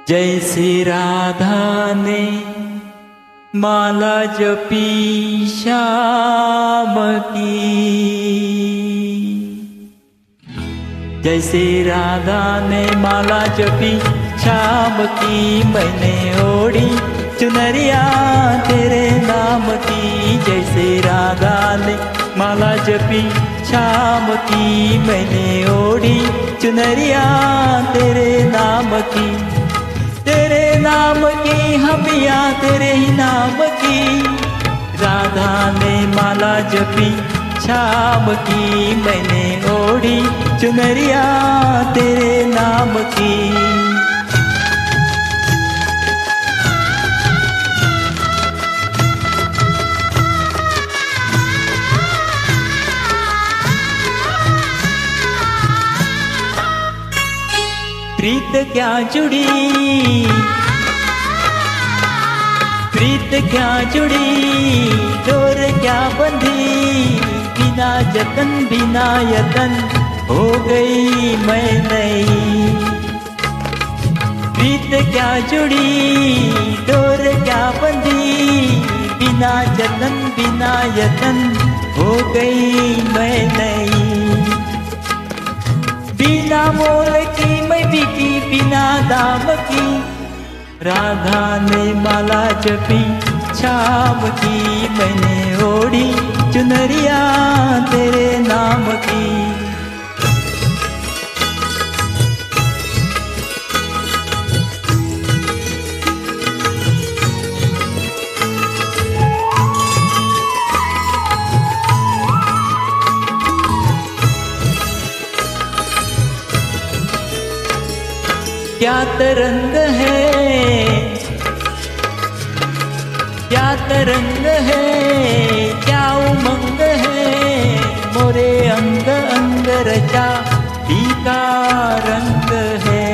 जैसे राधा ने माला जपी श्याम की, जैसे राधा ने माला जपी श्याम की, मैंने ओढ़ी चुनरिया तेरे नाम की। जैसे राधा ने माला जपी श्याम की, मैंने ओढ़ी चुनरिया तेरे नाम की। तेरे नाम की हमिया तेरे ही नाम की, राधा ने माला जपी श्याम की, मैंने ओढ़ी चुनरिया तेरे नाम की। प्रीत क्या जुड़ी, प्रीत क्या जुड़ी, डोर क्या बंधी, बिना जतन बिना यतन हो गई मैं नहीं। प्रीत क्या जुड़ी, डोर क्या बंधी, बिना जतन बिना यतन हो गई मैं नहीं। बिना मोल की मैं बिकी बिना दाम की, राधा ने माला जपी श्याम की, मैंने ओढ़ी चुनरिया तेरे नाम की। क्या तरंग है, क्या तरंग है, क्या उमंग है, मोरे अंग अंग रचा फीका रंग है।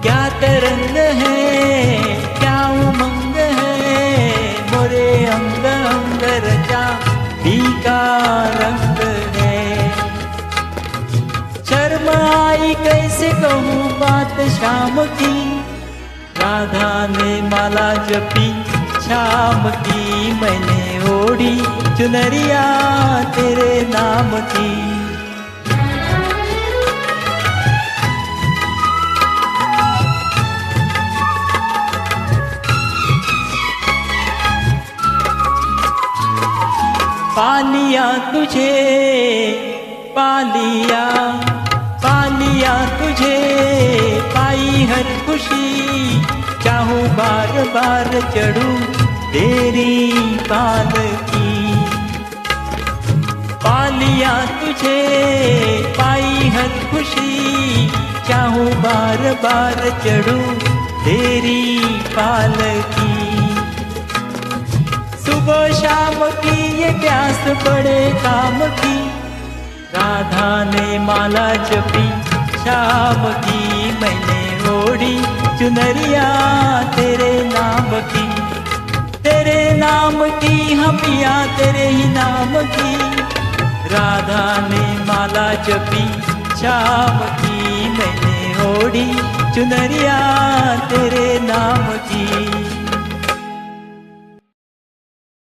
क्या तरंग है, क्या उमंग है, मोरे अंग अंग रचा फीका रंग है। शर्म आई कैसे कहूँ बात शाम की, राधा ने माला जपी श्याम की, मैंने ओढ़ी चुनरिया तेरे नाम की। पालिया तुझे पालिया, पालिया तुझे पाई हर खुशी, चाहूँ बार बार चढ़ूं तेरी पालकी। पालिया तुझे पाई हर खुशी, चाहूँ बार बार चढ़ूं तेरी पालकी। सुबह शाम की ये प्यास बड़े काम की, राधा ने माला जपी श्याम की, मैंने ओढ़ी चुनरिया तेरे नाम की। तेरे नाम की हमिया तेरे ही नाम की, राधा ने माला जपी श्याम की, मैंने ओढ़ी चुनरिया तेरे नाम की।